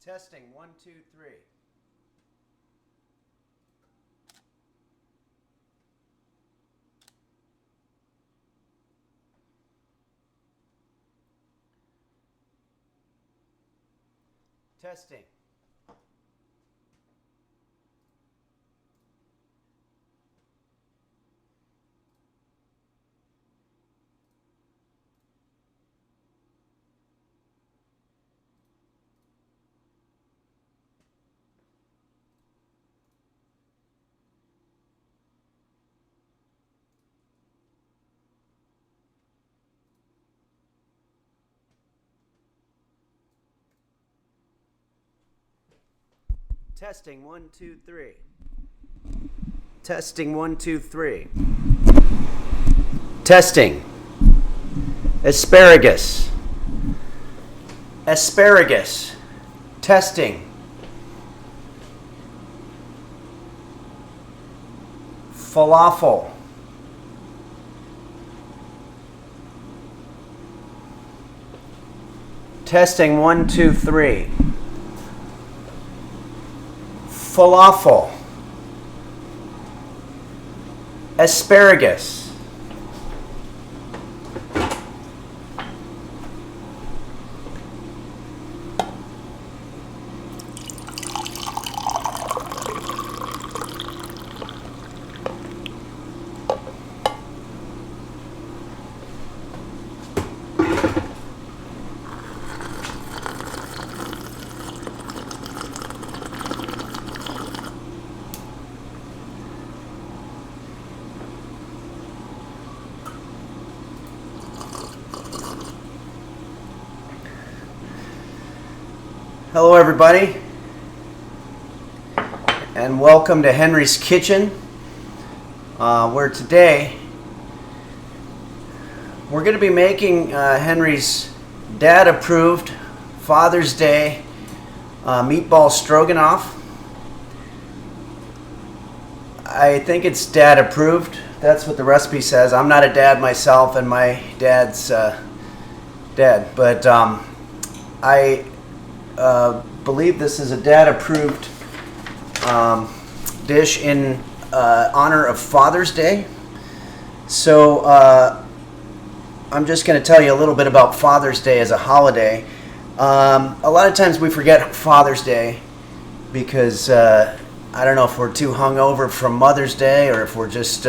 Testing, 1, 2, 3. Testing. Testing, 1, 2, 3. Testing, 1, 2, 3. Testing. Asparagus. Asparagus. Testing. Falafel. Testing, 1, 2, 3. Falafel. Asparagus. Hello everybody, and welcome to Henry's Kitchen, where today we're going to be making Henry's dad-approved Father's Day meatball stroganoff. I think it's dad-approved. That's what the recipe says. I'm not a dad myself, and my dad's dead, but I believe this is a dad-approved dish in honor of Father's Day. So I'm just going to tell you a little bit about Father's Day as a holiday. A lot of times we forget Father's Day because I don't know if we're too hungover from Mother's Day or if we're just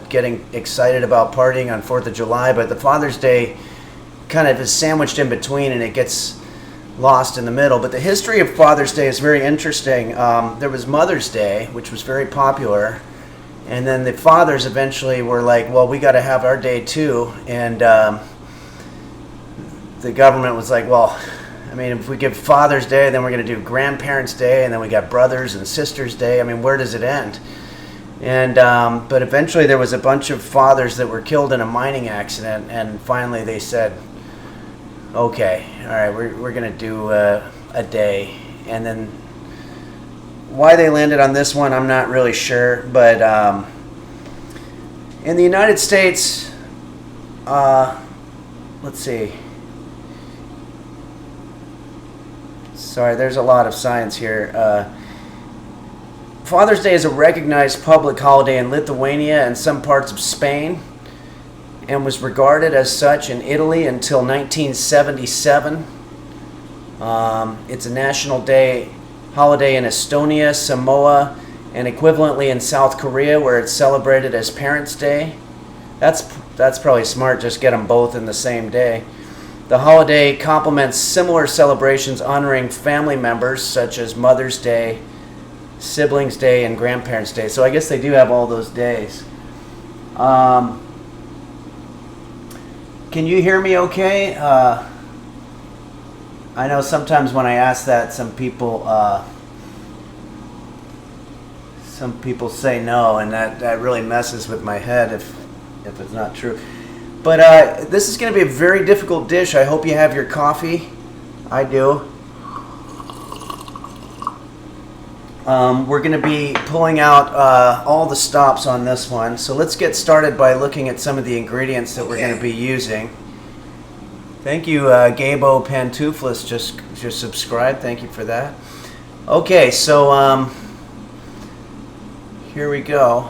getting excited about partying on 4th of July, but the Father's Day kind of is sandwiched in between and it gets lost in the middle. But the history of Father's Day is very interesting. There was Mother's Day, which was very popular, and then the fathers eventually were like, well, we got to have our day too, and the government was like, well, I mean, if we give Father's Day, then we're going to do Grandparents' Day, and then we got Brothers and Sisters' Day. I mean, where does it end? And but eventually there was a bunch of fathers that were killed in a mining accident, and finally they said, okay, all right, we're going to do a day. And then why they landed on this one, I'm not really sure. But in the United States, let's see. Sorry, there's a lot of science here. Father's Day is a recognized public holiday in Lithuania and some parts of Spain, and was regarded as such in Italy until 1977. It's a national day holiday in Estonia, Samoa, and equivalently in South Korea, where it's celebrated as Parents' Day. That's probably smart, just get them both in the same day. The holiday complements similar celebrations honoring family members, such as Mother's Day, Siblings' Day, and Grandparents' Day. So I guess they do have all those days. Can you hear me okay? I know sometimes when I ask that, some people say no, and that really messes with my head if it's not true. But this is going to be a very difficult dish. I hope you have your coffee. I do. We're going to be pulling out all the stops on this one. So let's get started by looking at some of the ingredients that we're going to be using. Thank you, Gabo Pantuflis, just subscribed. Thank you for that. Okay, so here we go.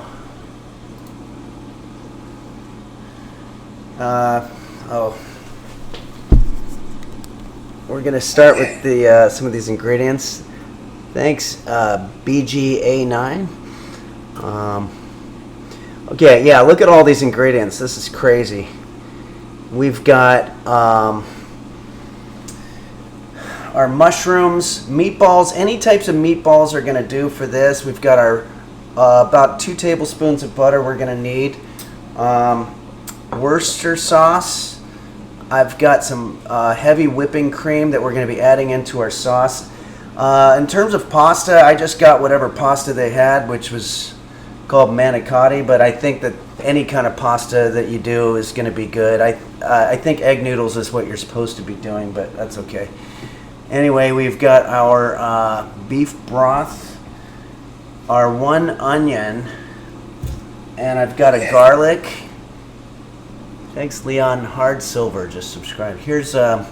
We're gonna start with the some of these ingredients. Thanks, BGA9. Okay, yeah, look at all these ingredients. This is crazy. We've got our mushrooms, meatballs. Any types of meatballs are going to do for this. We've got our about 2 tablespoons of butter we're going to need. Worcester sauce. I've got some heavy whipping cream that we're going to be adding into our sauce. In terms of pasta, I just got whatever pasta they had, which was called manicotti, but I think that any kind of pasta that you do is going to be good. I think egg noodles is what you're supposed to be doing, but that's okay. Anyway, we've got our beef broth, our 1 onion, and I've got a garlic. Thanks, Leon Hard Silver, just subscribed. Here's our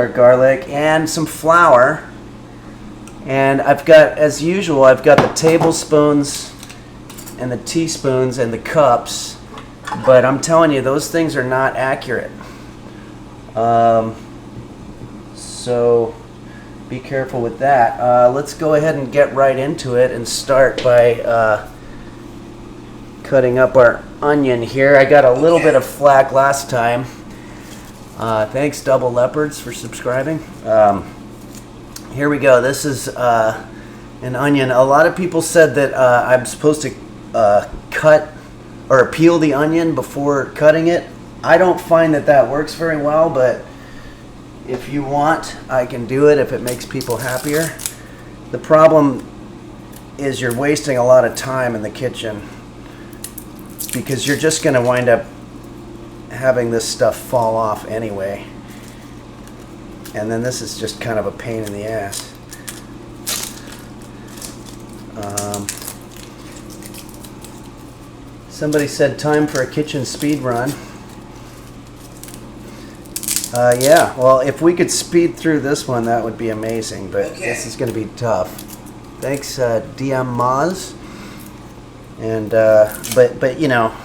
garlic and some flour. And I've got, as usual, I've got the tablespoons and the teaspoons and the cups, but I'm telling you, those things are not accurate. So be careful with that. Let's go ahead and get right into it and start by cutting up our onion here. I got a little bit of flack last time. Thanks, Double Leopards, for subscribing. Here we go. This is an onion. A lot of people said that I'm supposed to cut or peel the onion before cutting it. I don't find that works very well, but if you want, I can do it if it makes people happier. The problem is you're wasting a lot of time in the kitchen because you're just going to wind up having this stuff fall off anyway. And then this is just kind of a pain in the ass. Somebody said time for a kitchen speed run. Yeah, well, if we could speed through this one, that would be amazing, but this is going to be tough. Thanks, DM Maz. And, but you know,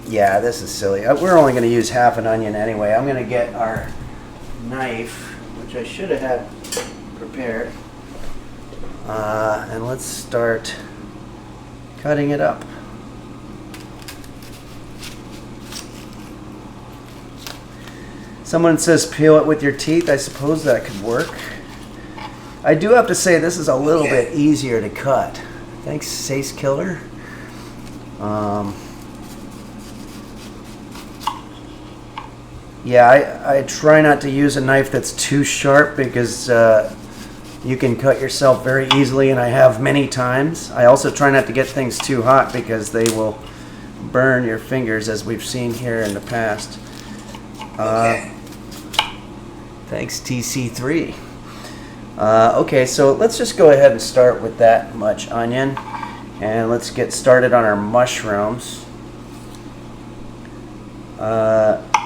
yeah, this is silly. We're only going to use half an onion anyway. I'm going to get our knife, which I should have had prepared, and let's start cutting it up. Someone says peel it with your teeth. I suppose that could work. I do have to say this is a little bit easier to cut. Thanks, Sace Killer. Yeah, I try not to use a knife that's too sharp because you can cut yourself very easily, and I have many times. I also try not to get things too hot because they will burn your fingers, as we've seen here in the past. Thanks, TC3. Okay, so let's just go ahead and start with that much onion, and let's get started on our mushrooms.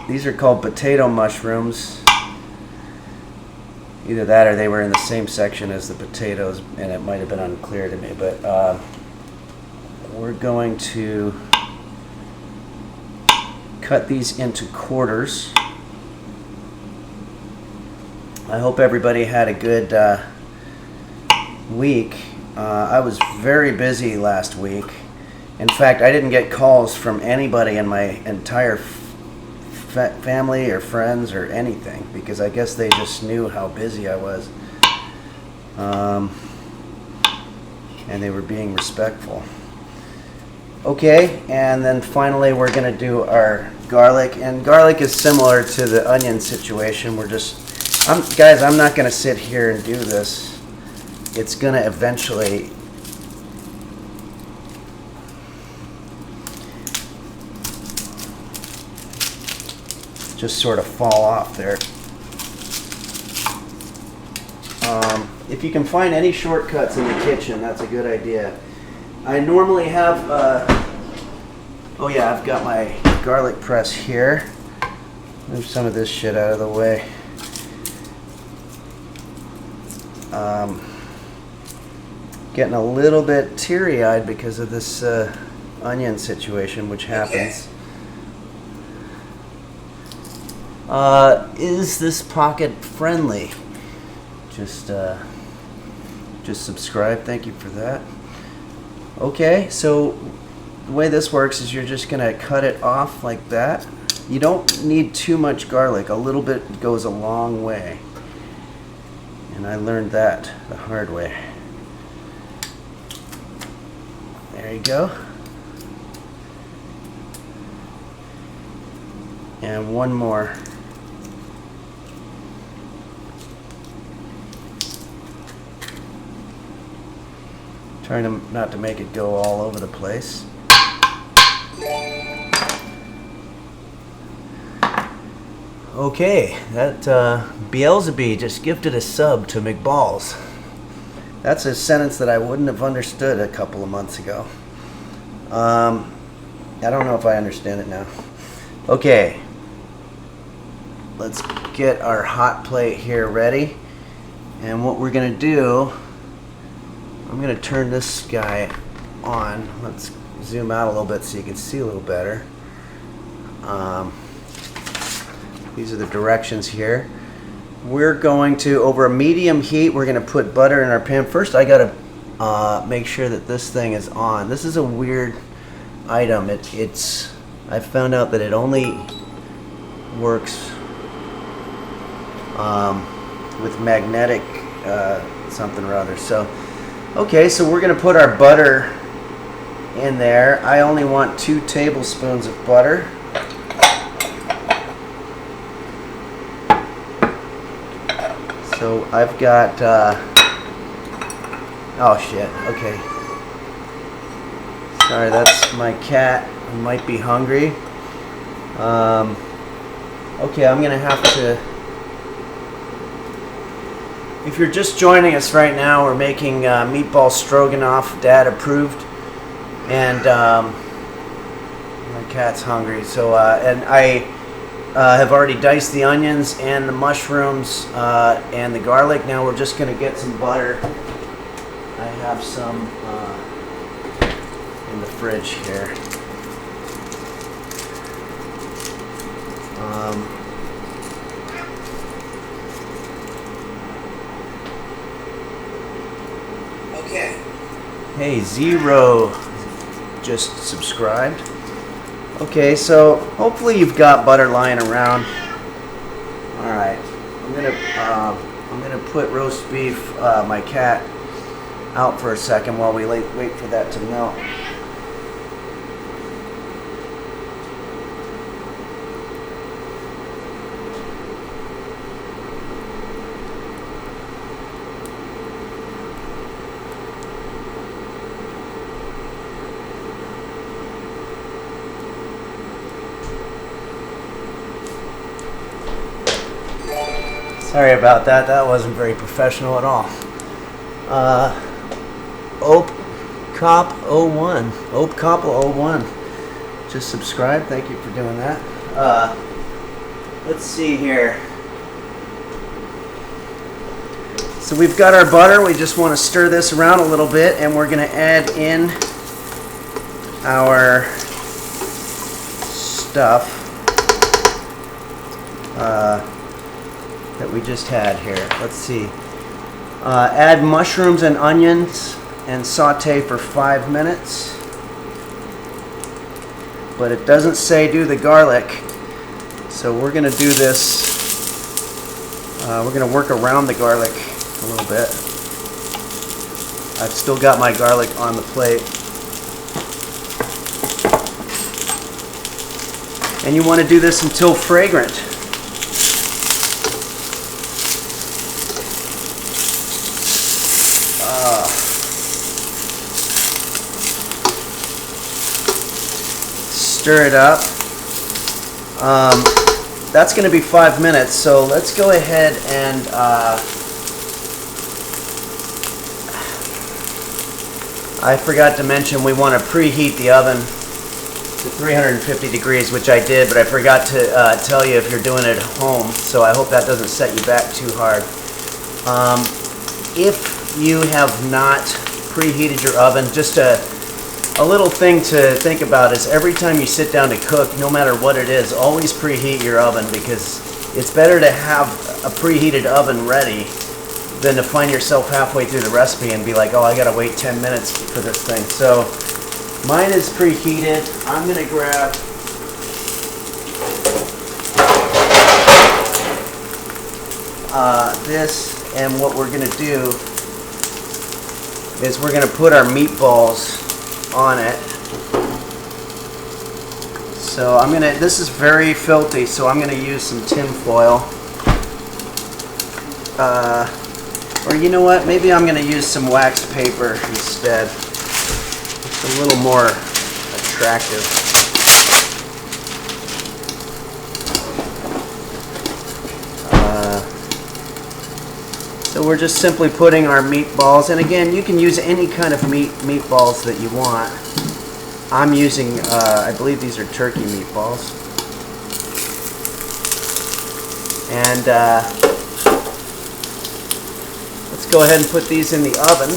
These are called potato mushrooms. Either that or they were in the same section as the potatoes, and it might have been unclear to me, but we're going to cut these into quarters. I hope everybody had a good week. I was very busy last week. In fact, I didn't get calls from anybody in my entire family or friends or anything because I guess they just knew how busy I was. And they were being respectful. Okay, and then finally we're going to do our garlic. And garlic is similar to the onion situation. Guys, I'm not going to sit here and do this. It's going to eventually just sort of fall off there. If you can find any shortcuts in the kitchen, that's a good idea. I normally have, oh yeah, I've got my garlic press here. Move some of this shit out of the way. Getting a little bit teary-eyed because of this onion situation, which happens. Is this pocket friendly? Just subscribe. Thank you for that. Okay, so the way this works is you're just gonna cut it off like that. You don't need too much garlic. A little bit goes a long way. And I learned that the hard way. There you go. And one more. Trying not to make it go all over the place. Okay, that Beelzebub just gifted a sub to Meatballs. That's a sentence that I wouldn't have understood a couple of months ago. I don't know if I understand it now. Okay, let's get our hot plate here ready. And what we're gonna do, I'm gonna turn this guy on. Let's zoom out a little bit so you can see a little better. These are the directions here. We're going to, over a medium heat, we're gonna put butter in our pan. First, I gotta make sure that this thing is on. This is a weird item. I found out that it only works with magnetic something or other. So, okay, so we're gonna put our butter in there. I only want 2 tablespoons of butter. So I've got, oh shit, okay. Sorry, that's my cat, who might be hungry. Okay, I'm gonna have to, if you're just joining us right now, we're making meatball stroganoff, Dad approved, and my cat's hungry. So, and I have already diced the onions and the mushrooms and the garlic. Now we're just gonna get some butter. I have some in the fridge here. Okay. Hey, Zero just subscribed. Okay, so hopefully you've got butter lying around. All right, I'm gonna put roast beef, my cat, out for a second while we wait for that to melt. Sorry about that. That wasn't very professional at all. OpeCop01 just subscribed. Thank you for doing that. Let's see here. So we've got our butter. We just want to stir this around a little bit, and we're going to add in our stuff that we just had here. Let's see. Add mushrooms and onions and saute for 5 minutes. But it doesn't say do the garlic. So we're going to do this. We're going to work around the garlic a little bit. I've still got my garlic on the plate. And you want to do this until fragrant. Stir it up. That's going to be 5 minutes, so let's go ahead and I forgot to mention we want to preheat the oven to 350 degrees, which I did, but I forgot to tell you if you're doing it at home, so I hope that doesn't set you back too hard. If you have not preheated your oven, just a little thing to think about is every time you sit down to cook, no matter what it is, always preheat your oven, because it's better to have a preheated oven ready than to find yourself halfway through the recipe and be like, oh, I gotta wait 10 minutes for this thing. So mine is preheated. I'm gonna grab this, and what we're gonna do is we're gonna put our meatballs on it. So this is very filthy, so I'm gonna use some tin foil. Or you know what, maybe I'm gonna use some wax paper instead. It's a little more attractive. So we're just simply putting our meatballs, and again, you can use any kind of meatballs that you want. I'm using, I believe these are turkey meatballs. And let's go ahead and put these in the oven.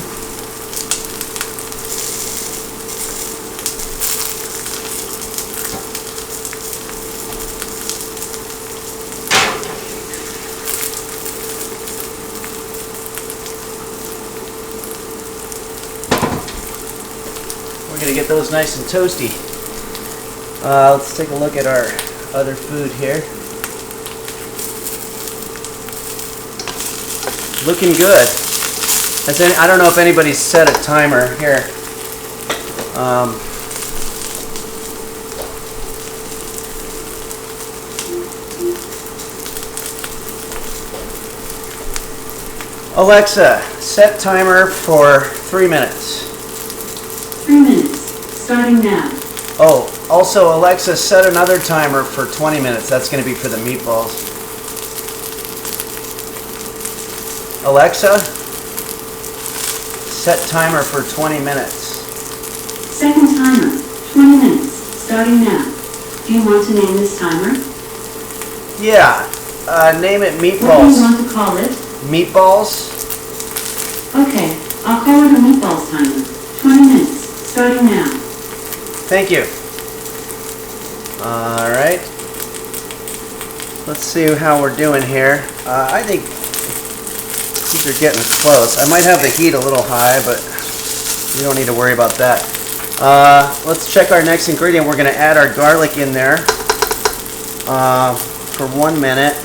We're going to get those nice and toasty. Let's take a look at our other food here. Looking good. I don't know if anybody's set a timer here. Alexa, set timer for 3 minutes. 3 minutes, starting now. Oh, also Alexa, set another timer for 20 minutes. That's going to be for the meatballs. Alexa, set timer for 20 minutes. Second timer, 20 minutes, starting now. Do you want to name this timer? Yeah, name it Meatballs. What do you want to call it? Meatballs? Okay, I'll call it a Meatballs timer. 20 minutes, starting now. Thank you. Alright. Let's see how we're doing here. I think these are getting close. I might have the heat a little high, but you don't need to worry about that. Let's check our next ingredient. We're going to add our garlic in there for 1 minute.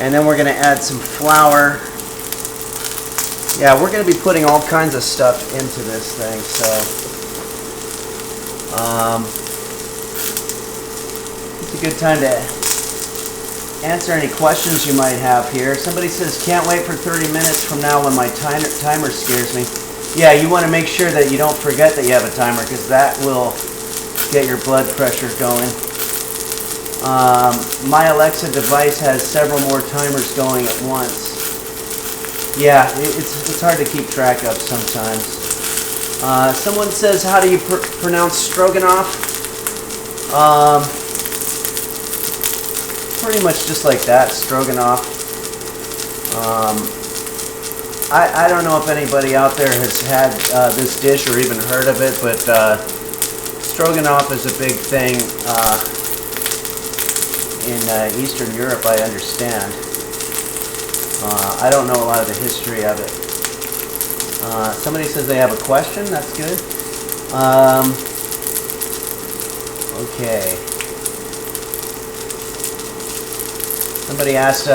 And then we're going to add some flour. Yeah, we're going to be putting all kinds of stuff into this thing, so it's a good time to answer any questions you might have here. Somebody says, can't wait for 30 minutes from now when my timer scares me. Yeah, you want to make sure that you don't forget that you have a timer, because that will get your blood pressure going. My Alexa device has several more timers going at once. Yeah, it's hard to keep track of sometimes. Someone says, how do you pronounce Stroganoff? Pretty much just like that, Stroganoff. I don't know if anybody out there has had this dish or even heard of it, but Stroganoff is a big thing in Eastern Europe, I understand. I don't know a lot of the history of it. Somebody says they have a question. That's good. Okay. Somebody asked,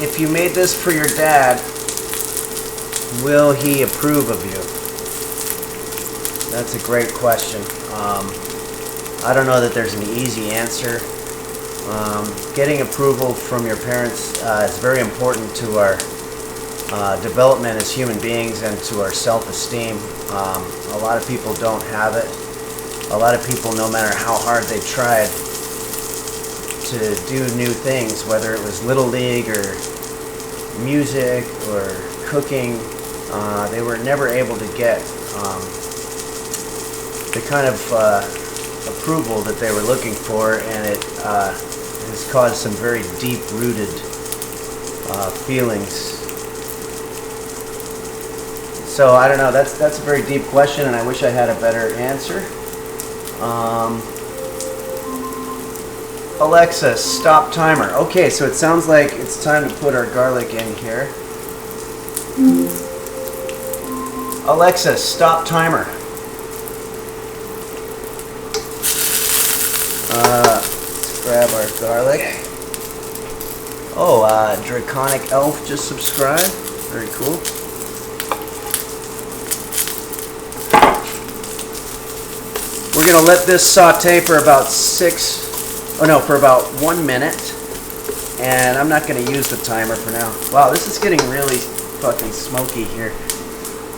if you made this for your dad, will he approve of you? That's a great question. I don't know that there's an easy answer. Getting approval from your parents is very important to our development as human beings and to our self-esteem. A lot of people don't have it. A lot of people, no matter how hard they tried to do new things, whether it was Little League or music or cooking, they were never able to get the kind of approval that they were looking for, and it has caused some very deep-rooted feelings. So I don't know. That's a very deep question, and I wish I had a better answer. Alexa, stop timer. Okay, so it sounds like it's time to put our garlic in here. Alexa, stop timer. Let's grab our garlic. Oh, Draconic Elf just subscribed. Very cool. We're gonna let this saute for about for about 1 minute. And I'm not gonna use the timer for now. Wow, this is getting really fucking smoky here.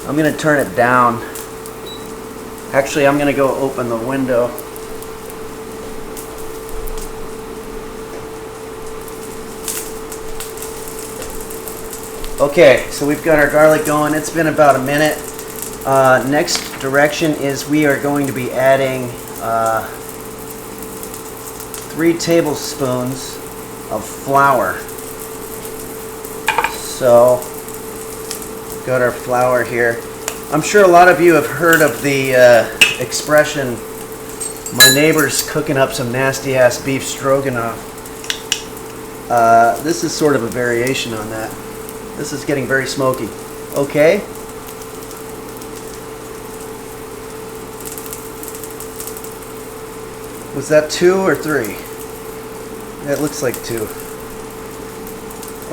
I'm gonna turn it down. Actually, I'm gonna go open the window. Okay, so we've got our garlic going. It's been about a minute. Next direction is we are going to be adding 3 tablespoons of flour. So, we've got our flour here. I'm sure a lot of you have heard of the expression, my neighbor's cooking up some nasty ass beef stroganoff. This is sort of a variation on that. This is getting very smoky. Okay. Was that 2 or 3? That looks like 2.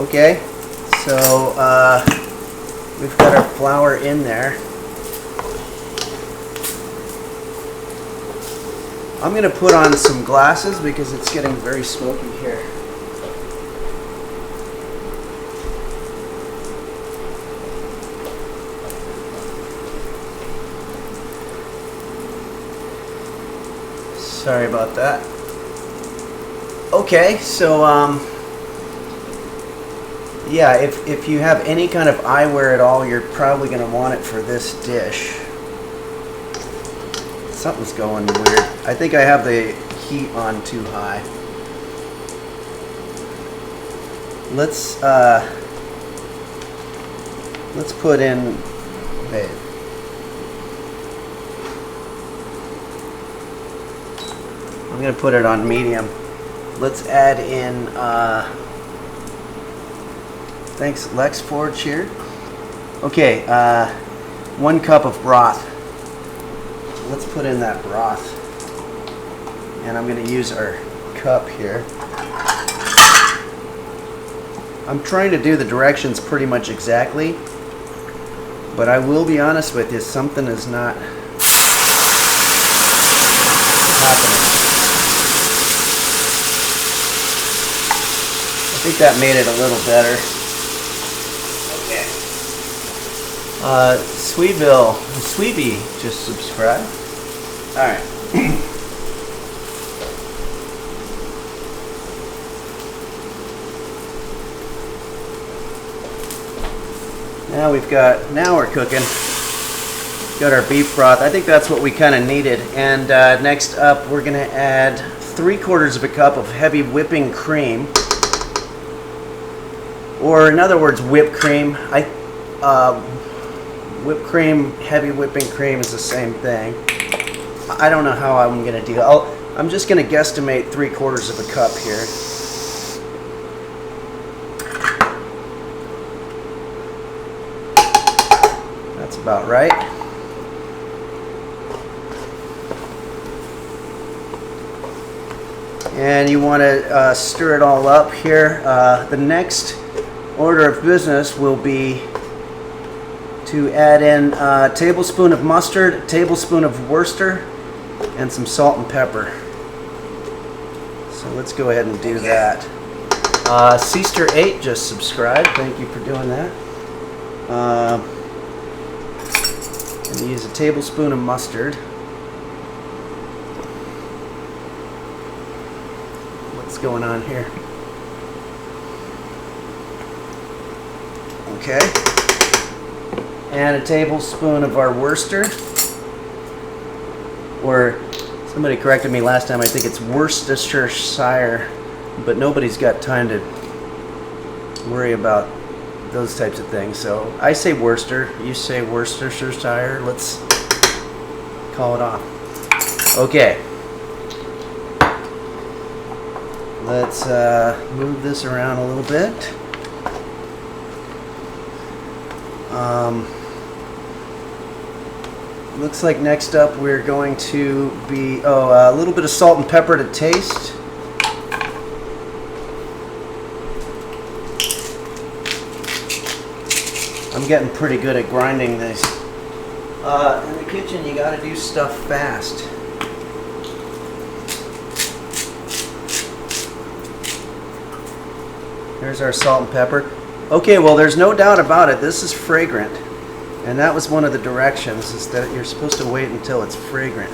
Okay. So, we've got our flour in there. I'm going to put on some glasses because it's getting very smoky here. Sorry about that. Okay, so yeah, if you have any kind of eyewear at all, you're probably going to want it for this dish. Something's going weird. I think I have the heat on too high. Let's put in, wait. I'm going to put it on medium. Let's add in, thanks Lex Forge here. Okay, 1 cup of broth. Let's put in that broth. And I'm going to use our cup here. I'm trying to do the directions pretty much exactly, but I will be honest with you, something is not happening. I think that made it a little better. Okay. Sweeby just subscribed. Alright. Now we're cooking. Got our beef broth. I think that's what we kind of needed. And next up, we're going to add 3/4 of a cup of heavy whipping cream. Or in other words, whipped cream. Whipped cream, heavy whipping cream is the same thing. I don't know how I'm going to do it. I'm just going to guesstimate 3/4 of a cup here. That's about right. And you want to stir it all up here. The next order of business will be to add in a tablespoon of mustard, a tablespoon of Worcester, and some salt and pepper. So let's go ahead and do that. Seaster8 just subscribed. Thank you for doing that. I'm going to use a tablespoon of mustard. What's going on here? Okay. And a tablespoon of our Worcester. Or Somebody corrected me last time. I think it's Worcestershire, but nobody's got time to worry about those types of things. So I say Worcester, you say Worcestershire. Let's call it off. Okay. Let's move this around a little bit. Looks like next up we're going to be, a little bit of salt and pepper to taste. I'm getting pretty good at grinding this. In the kitchen, you gotta do stuff fast. There's our salt and pepper. Okay, well, there's no doubt about it. This is fragrant. And that was one of the directions, is that you're supposed to wait until it's fragrant.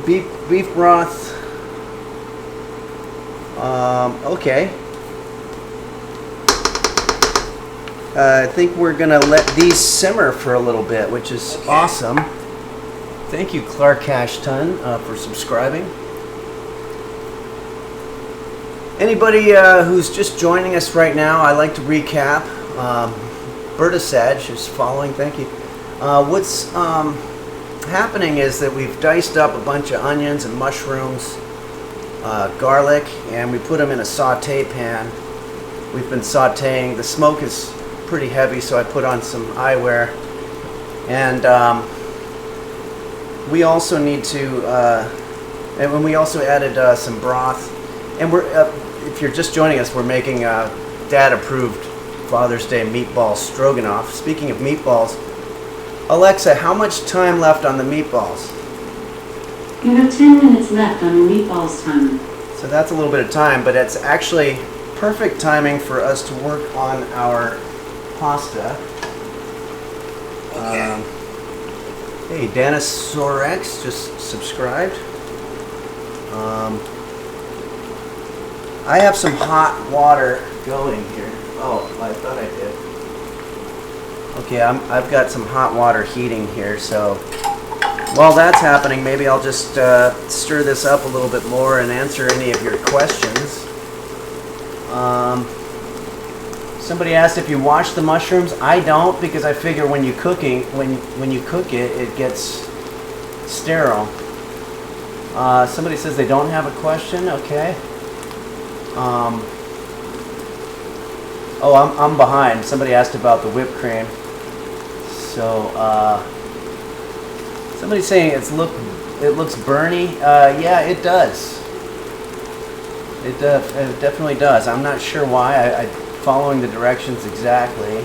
Beef broth. Okay. I think we're gonna let these simmer for a little bit, which is awesome. Thank you, Clark Ashton, for subscribing. Anybody who's just joining us right now, I like to recap. Berta Sag is following, thank you. What's happening is that we've diced up a bunch of onions and mushrooms, garlic, and we put them in a saute pan. We've been sauteing. The smoke is pretty heavy, so I put on some eyewear. And we also need to, and when we also added some broth. And we're, if you're just joining us, we're making Dad-approved Father's Day meatball stroganoff. Speaking of meatballs, Alexa, how much time left on the meatballs? You have 10 minutes left on your meatballs timer. So that's a little bit of time, but it's actually perfect timing for us to work on our pasta. Okay. Hey, Danosaurx just subscribed. I have some hot water going here. Oh, I thought I did. Okay, I've got some hot water heating here, so while that's happening, maybe I'll just stir this up a little bit more and answer any of your questions. Somebody asked if you wash the mushrooms. I don't, because I figure when you cook it, it gets sterile. Somebody says they don't have a question. Okay. I'm behind. Somebody asked about the whipped cream. So, somebody's saying it looks burny. Yeah, it does. It definitely does. I'm not sure why. I'm following the directions exactly.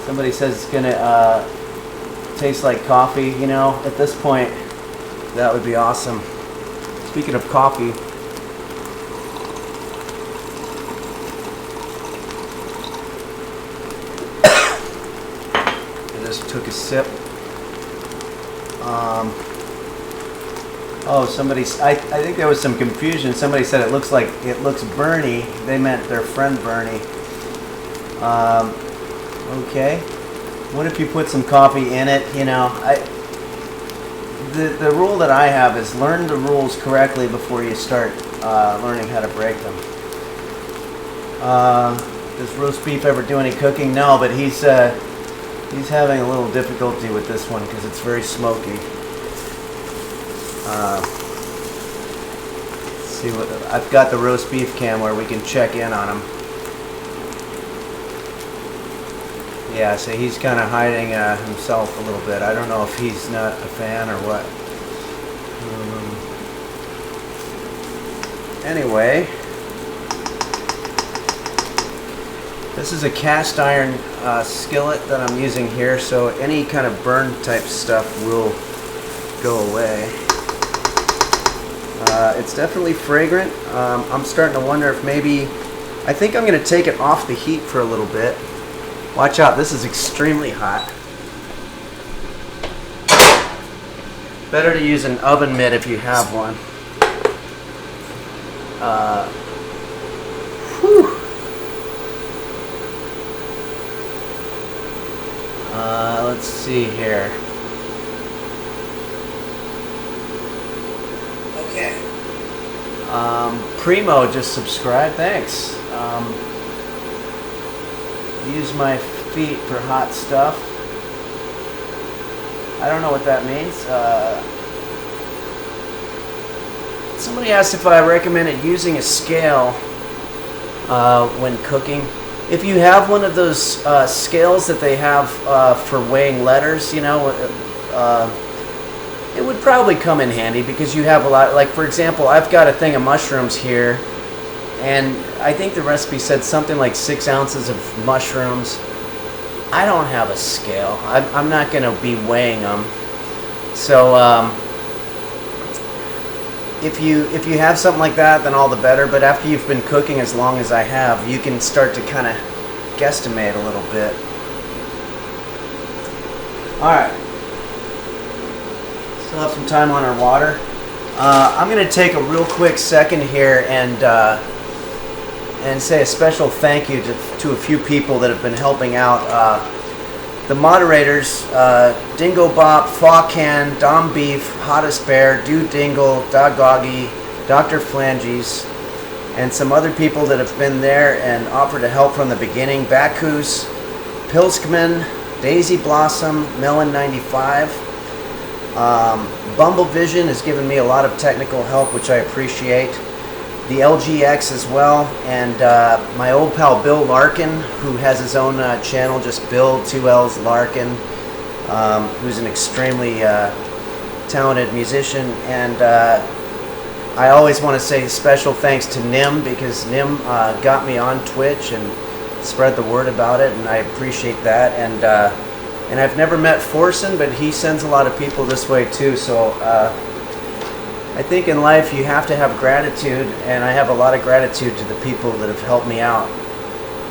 Somebody says it's gonna taste like coffee. You know, at this point, that would be awesome. Speaking of coffee, I just took a sip. I think there was some confusion. Somebody said it looks Bernie. They meant their friend Bernie. Okay. What if you put some coffee in it? You know, The rule that I have is learn the rules correctly before you start learning how to break them. Does roast beef ever do any cooking? No, but he's having a little difficulty with this one because it's very smoky. Let's see what I've got the roast beef cam where we can check in on him. Yeah, so he's kind of hiding himself a little bit. I don't know if he's not a fan or what. Anyway, this is a cast iron skillet that I'm using here, so any kind of burn type stuff will go away. It's definitely fragrant. I'm starting to wonder if maybe, I think I'm going to take it off the heat for a little bit. Watch out, this is extremely hot. Better to use an oven mitt if you have one. let's see here. Okay. Primo just subscribed. Thanks. Use my feet for hot stuff. I don't know what that means. Somebody asked if I recommended using a scale when cooking. If you have one of those scales that they have for weighing letters, you know, it would probably come in handy because you have a lot. Like, for example, I've got a thing of mushrooms here, and I think the recipe said something like 6 ounces of mushrooms. I don't have a scale. I'm not going to be weighing them. So if you have something like that, then all the better. But after you've been cooking as long as I have, you can start to kind of guesstimate a little bit. All right. Still have some time on our water. I'm going to take a real quick second here and say a special thank you to a few people that have been helping out. The moderators, Dingo Bop, Fawcan, Dom Beef, Hottest Bear, Dude Dingle, Dogoggy, Dr. Flanges, and some other people that have been there and offered to help from the beginning. Bakus, Pilskman, Daisy Blossom, Melon 95. Bumble Vision has given me a lot of technical help, which I appreciate. The LGX as well, and my old pal Bill Larkin, who has his own channel, just Bill 2L's Larkin, who's an extremely talented musician. And I always want to say special thanks to Nim, because Nim got me on Twitch and spread the word about it, and I appreciate that. And I've never met Forsen, but he sends a lot of people this way too, so I think in life you have to have gratitude, and I have a lot of gratitude to the people that have helped me out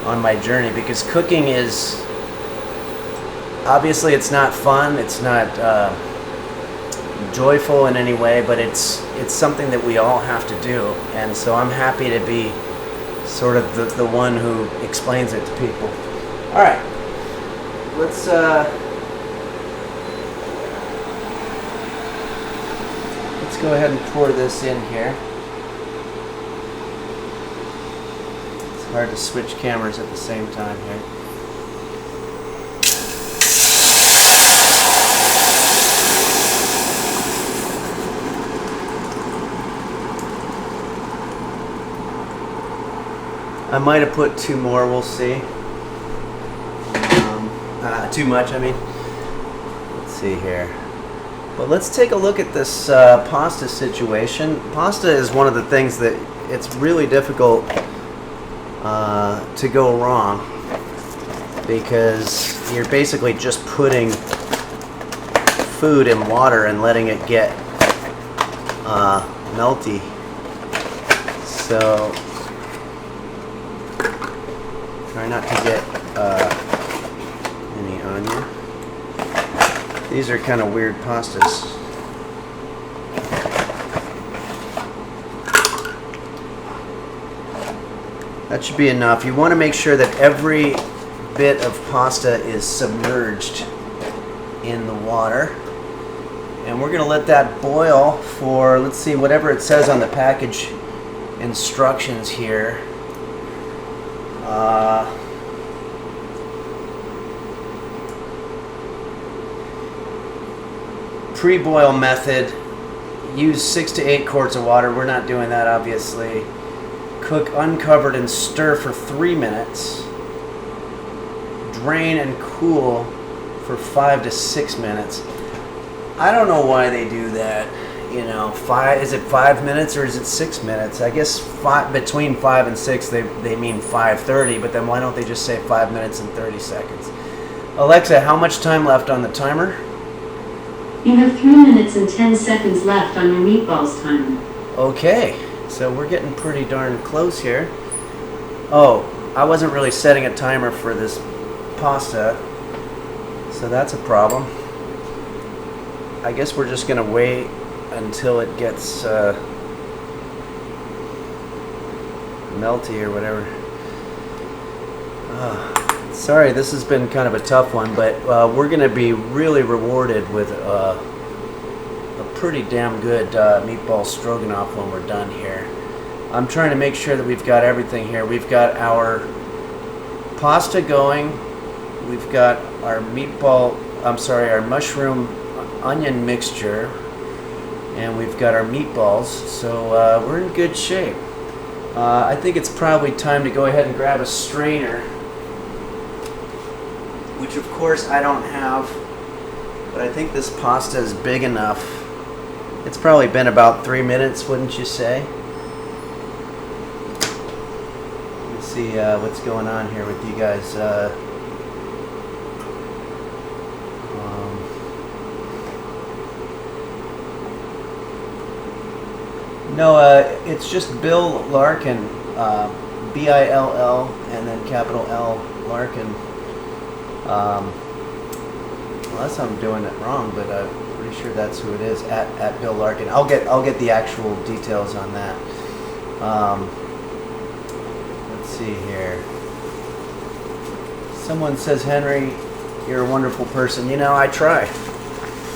on my journey, because cooking is, obviously it's not fun, it's not joyful in any way, but it's something that we all have to do, and so I'm happy to be sort of the one who explains it to people. Alright, let's go ahead and pour this in here. It's hard to switch cameras at the same time here. I might have put 2 more, we'll see. Too much, I mean. Let's see here. But let's take a look at this pasta situation. Pasta is one of the things that it's really difficult to go wrong, because you're basically just putting food in water and letting it get melty. So try not to get any on you. These are kind of weird pastas. That should be enough. You want to make sure that every bit of pasta is submerged in the water. And we're going to let that boil for, let's see, whatever it says on the package instructions here. Pre-boil method, use 6 to 8 quarts of water. We're not doing that, obviously. Cook uncovered and stir for 3 minutes. Drain and cool for 5 to 6 minutes. I don't know why they do that. You know, is it 5 minutes or is it 6 minutes? I guess between 5 and 6 they mean 5:30, but then why don't they just say 5 minutes and 30 seconds? Alexa, how much time left on the timer? You have 3 minutes and 10 seconds left on your meatballs timer. Okay, so we're getting pretty darn close here. Oh, I wasn't really setting a timer for this pasta, so that's a problem. I guess we're just gonna wait until it gets melty or whatever. Let's Sorry, this has been kind of a tough one, but we're going to be really rewarded with a pretty damn good meatball stroganoff when we're done here. I'm trying to make sure that we've got everything here. We've got our pasta going. We've got our our mushroom onion mixture. And we've got our meatballs. So we're in good shape. I think it's probably time to go ahead and grab a strainer, which of course I don't have, but I think this pasta is big enough. It's probably been about 3 minutes, wouldn't you say? Let's see what's going on here with you guys. No, it's just Bill Larkin, B-I-L-L, and then capital L, Larkin. Unless I'm doing it wrong, but I'm pretty sure that's who it is, at Bill Larkin. I'll get the actual details on that. Let's see here. Someone says, Henry, you're a wonderful person. You know, I try.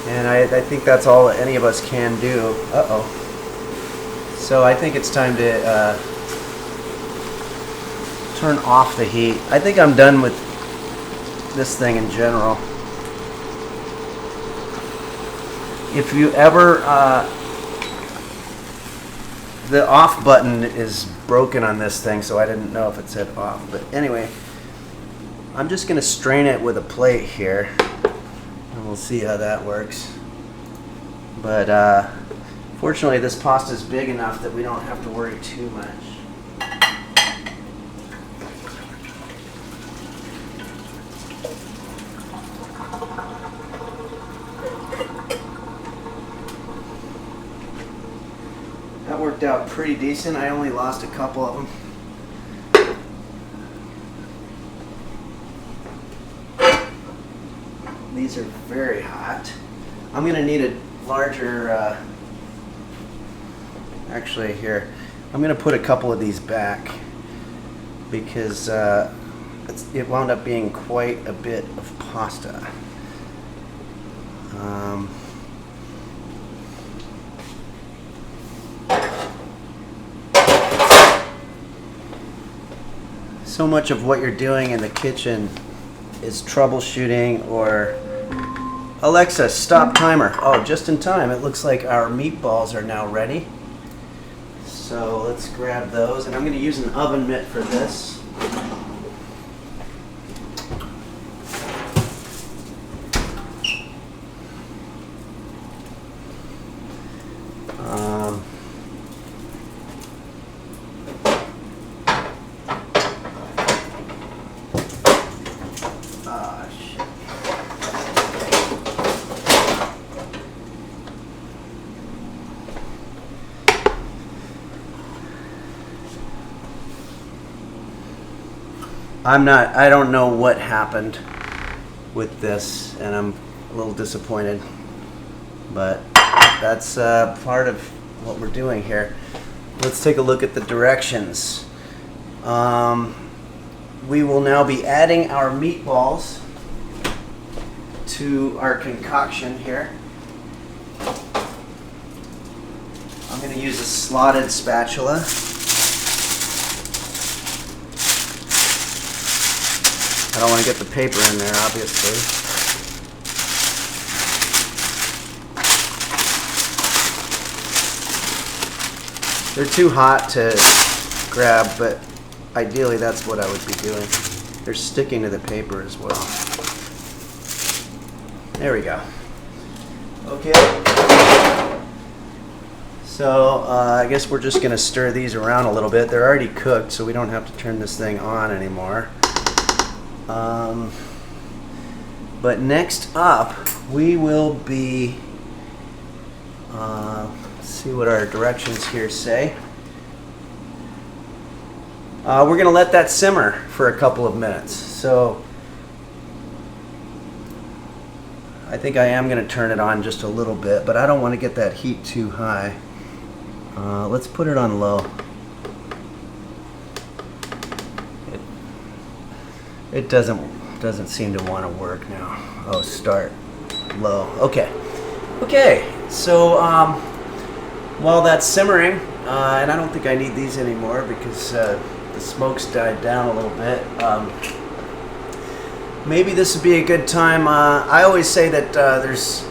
And I think that's all any of us can do. Uh-oh. So I think it's time to turn off the heat. I think I'm done with this thing in general. If you ever, the off button is broken on this thing, so I didn't know if it said off. But anyway, I'm just going to strain it with a plate here, and we'll see how that works. But fortunately, this pasta is big enough that we don't have to worry too much. That worked out pretty decent. I only lost a couple of them. These are very hot. I'm going to need a larger, actually here, I'm going to put a couple of these back because it wound up being quite a bit of pasta. So much of what you're doing in the kitchen is troubleshooting or Alexa, stop timer. Oh, just in time. It looks like our meatballs are now ready. So let's grab those, and I'm going to use an oven mitt for this. I don't know what happened with this, and I'm a little disappointed, but that's part of what we're doing here. Let's take a look at the directions. We will now be adding our meatballs to our concoction here. I'm going to use a slotted spatula. I don't want to get the paper in there, obviously. They're too hot to grab, but ideally that's what I would be doing. They're sticking to the paper as well. There we go. Okay. So I guess we're just going to stir these around a little bit. They're already cooked, so we don't have to turn this thing on anymore. But next up, we will be, let's see what our directions here say. We're going to let that simmer for a couple of minutes. So I think I am going to turn it on just a little bit, but I don't want to get that heat too high. Let's put it on low. It doesn't seem to want to work now. Oh, start low. Okay. So while that's simmering, and I don't think I need these anymore because the smoke's died down a little bit. Maybe this would be a good time. I always say that there's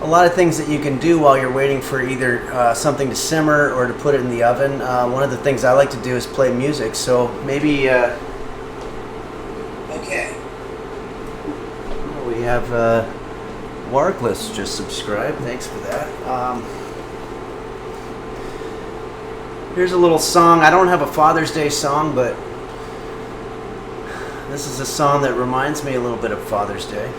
a lot of things that you can do while you're waiting for either something to simmer or to put it in the oven. One of the things I like to do is play music. So maybe. Okay. We have Warkless just subscribed. Thanks for that. Here's a little song. I don't have a Father's Day song, but this is a song that reminds me a little bit of Father's Day.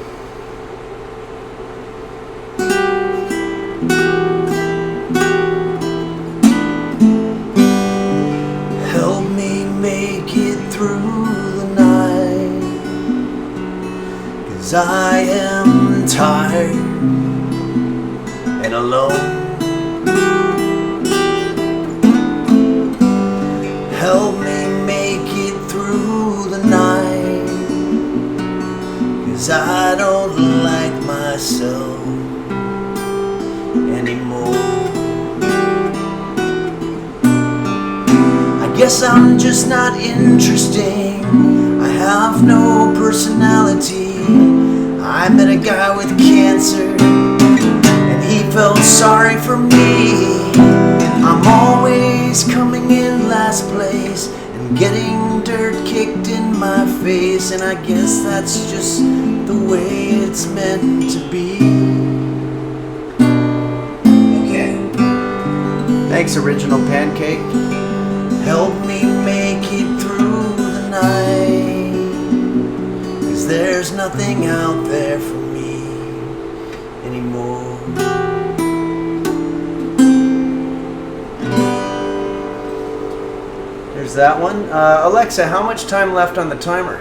Help me make it through the night, 'cause I am tired and alone. Help me make it through the night, 'cause I don't like myself anymore. I guess I'm just not interesting. I have no personality. I met a guy with cancer and he felt sorry for me. I'm always coming in last place and getting dirt kicked in my face, and I guess that's just the way it's meant to be. Okay. Thanks, Original Pancake. Help me make it through the night, 'cause there's nothing out there for me anymore. There's that one. Alexa, how much time left on the timer?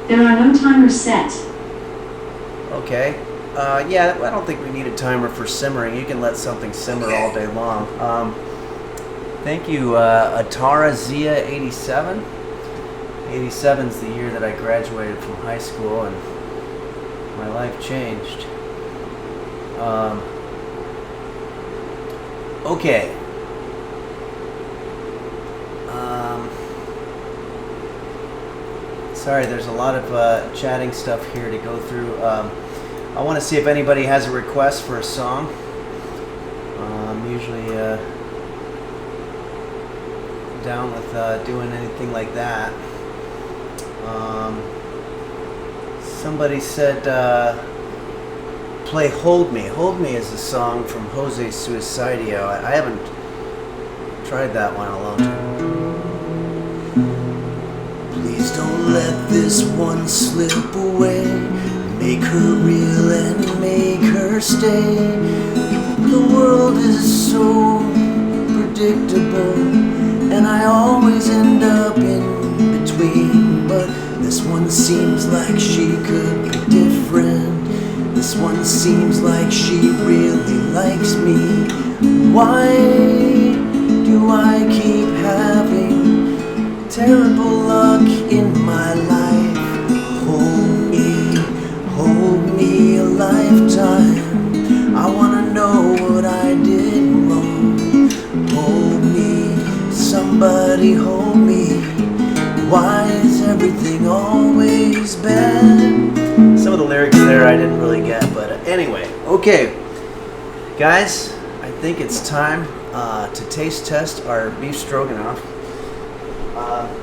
There are no timers set. Okay. Yeah, I don't think we need a timer for simmering. You can let something simmer all day long. Thank you, Atara Zia 87. 87's the year that I graduated from high school and my life changed. Okay. Sorry, there's a lot of chatting stuff here to go through. I want to see if anybody has a request for a song. I'm usually down with doing anything like that. Somebody said play Hold Me. Hold Me is a song from Jose Suicidio. I haven't tried that one in a long time. Please don't let this one slip away. Make her real and make her stay. The world is so predictable, and I always end up in between. But this one seems like she could be different. This one seems like she really likes me. Why do I keep having terrible luck in my life? Hold me a lifetime. I wanna know what I did wrong. Hold me, somebody hold me. Why is everything always bad? Some of the lyrics there I didn't really get, but anyway. Okay, guys, I think it's time to taste test our beef stroganoff.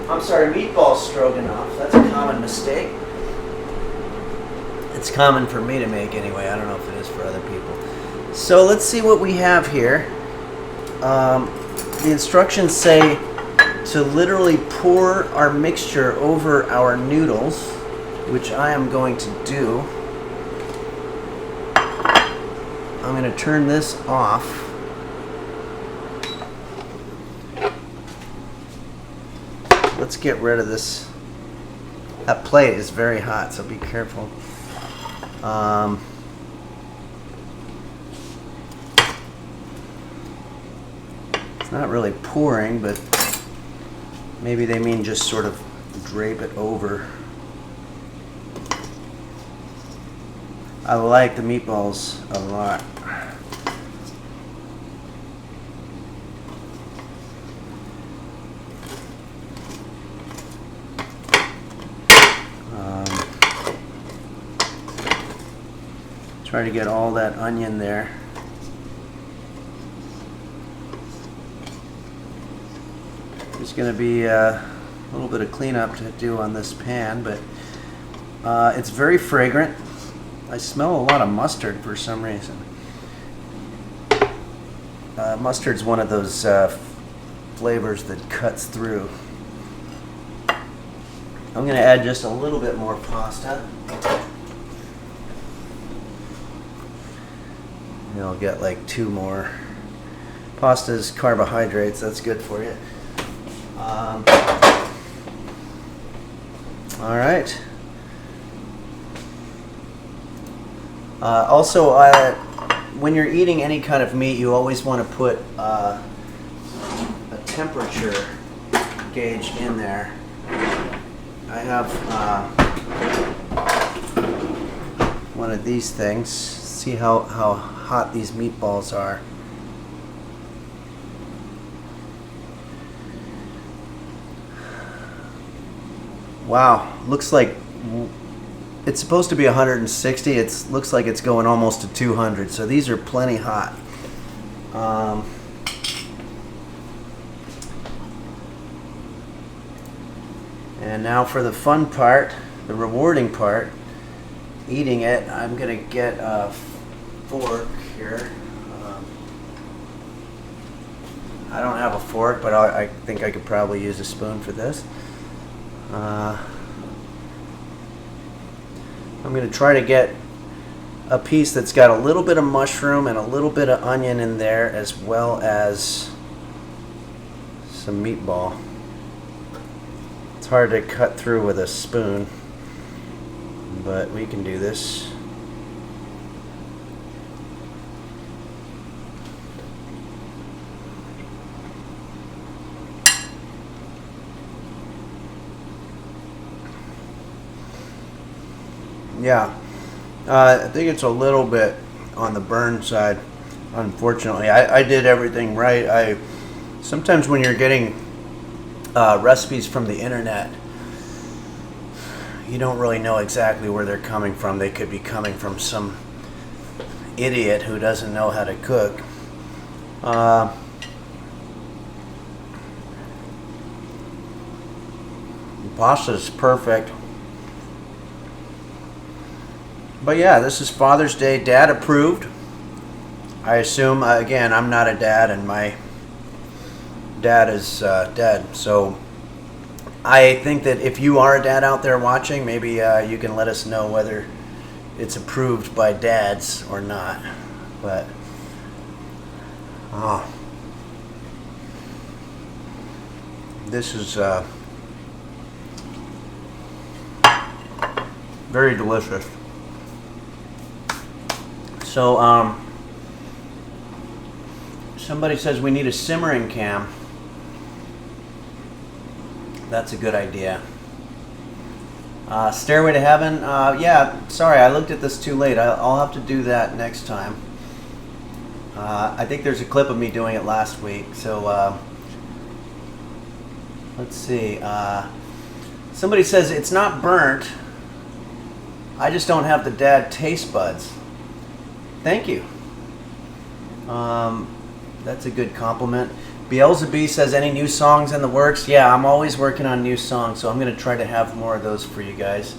I'm sorry, meatball stroganoff. That's a common mistake. It's common for me to make anyway. I don't know if it is for other people. So let's see what we have here. The instructions say to literally pour our mixture over our noodles, which I am going to do. I'm going to turn this off. Let's get rid of this. That plate is very hot, so be careful. It's not really pouring, but maybe they mean just sort of drape it over. I like the meatballs a lot. Try to get all that onion there. There's going to be a little bit of cleanup to do on this pan, but it's very fragrant. I smell a lot of mustard for some reason. Mustard's one of those flavors that cuts through. I'm going to add just a little bit more pasta. You'll get like 2 more. Pasta's carbohydrates, that's good for you. All right. Also, when you're eating any kind of meat, you always want to put a temperature gauge in there. I have one of these things. See how hot these meatballs are. Wow, looks like it's supposed to be 160. It looks like it's going almost to 200. So these are plenty hot. And now for the fun part, the rewarding part, eating it. I'm gonna get a fork here. I don't have a fork, but I think I could probably use a spoon for this. I'm going to try to get a piece that's got a little bit of mushroom and a little bit of onion in there, as well as some meatball. It's hard to cut through with a spoon, but we can do this. Yeah, I think it's a little bit on the burn side, unfortunately. I did everything right. Sometimes when you're getting recipes from the internet, you don't really know exactly where they're coming from. They could be coming from some idiot who doesn't know how to cook. The pasta's perfect. But yeah, this is Father's Day, Dad approved. I assume, again, I'm not a dad and my dad is dead. So I think that if you are a dad out there watching, maybe you can let us know whether it's approved by dads or not. But, this is very delicious. So, somebody says we need a simmering cam. That's a good idea. Stairway to Heaven. Yeah, sorry, I looked at this too late. I'll have to do that next time. I think there's a clip of me doing it last week. So, let's see. Somebody says it's not burnt. I just don't have the dad taste buds. Thank you. That's a good compliment. Beelzebub says, any new songs in the works? Yeah, I'm always working on new songs, so I'm going to try to have more of those for you guys.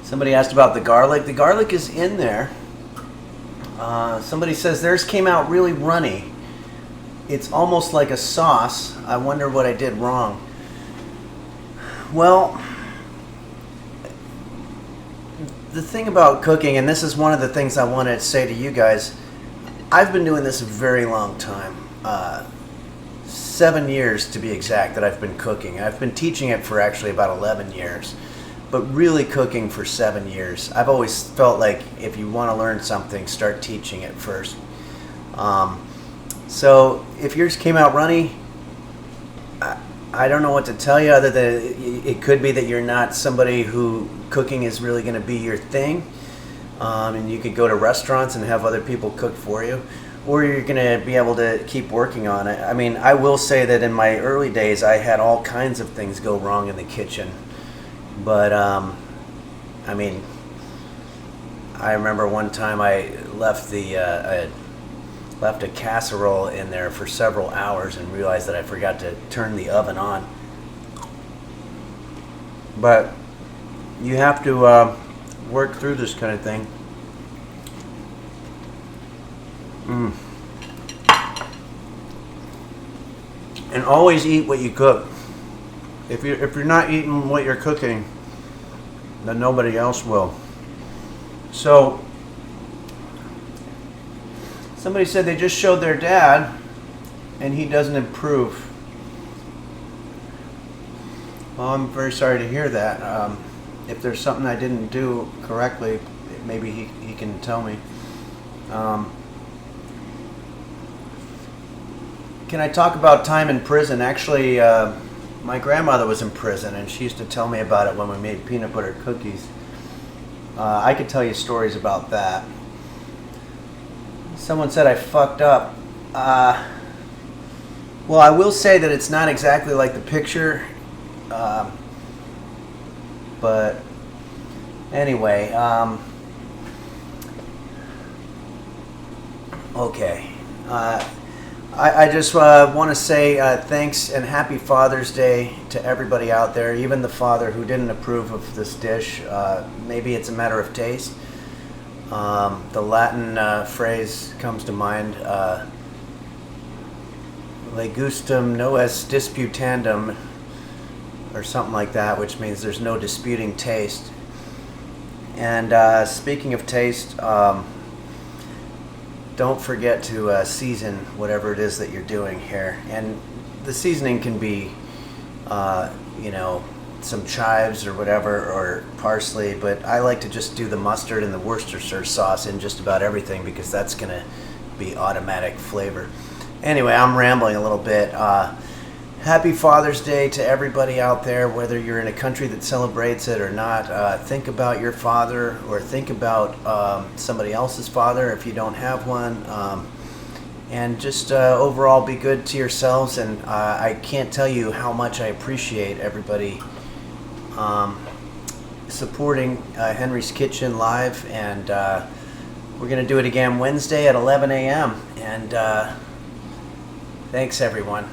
Somebody asked about the garlic. The garlic is in there. Somebody says, theirs came out really runny. It's almost like a sauce. I wonder what I did wrong. Well, the thing about cooking, and this is one of the things I wanted to say to you guys, I've been doing this a very long time. 7 years to be exact that I've been cooking. I've been teaching it for actually about 11 years, but really cooking for 7 years. I've always felt like if you want to learn something, start teaching it first. So if yours came out runny, I don't know what to tell you other than it could be that you're not somebody who cooking is really going to be your thing. And you could go to restaurants and have other people cook for you. Or you're going to be able to keep working on it. I mean, I will say that in my early days, I had all kinds of things go wrong in the kitchen. But, I mean, I remember one time I left left a casserole in there for several hours and realized that I forgot to turn the oven on. But you have to work through this kind of thing. And always eat what you cook. If you're not eating what you're cooking, then nobody else will. So somebody said they just showed their dad and he doesn't improve. Well, I'm very sorry to hear that. If there's something I didn't do correctly, maybe he can tell me. Can I talk about time in prison? Actually, my grandmother was in prison and she used to tell me about it when we made peanut butter cookies. I could tell you stories about that. Someone said I fucked up. Well, I will say that it's not exactly like the picture. But anyway, okay. I just want to say thanks and happy Father's Day to everybody out there, even the father who didn't approve of this dish. Maybe it's a matter of taste. The Latin phrase comes to mind, "Le gustum no est disputandum," or something like that, which means there's no disputing taste. And speaking of taste, don't forget to season whatever it is that you're doing here. And the seasoning can be, some chives or whatever, or parsley, but I like to just do the mustard and the Worcestershire sauce in just about everything because that's going to be automatic flavor. Anyway, I'm rambling a little bit. Happy Father's Day to everybody out there, whether you're in a country that celebrates it or not. Think about your father, or think about somebody else's father if you don't have one. And just overall be good to yourselves. And I can't tell you how much I appreciate everybody supporting Henry's Kitchen live. And we're going to do it again Wednesday at 11 a.m. And thanks, everyone.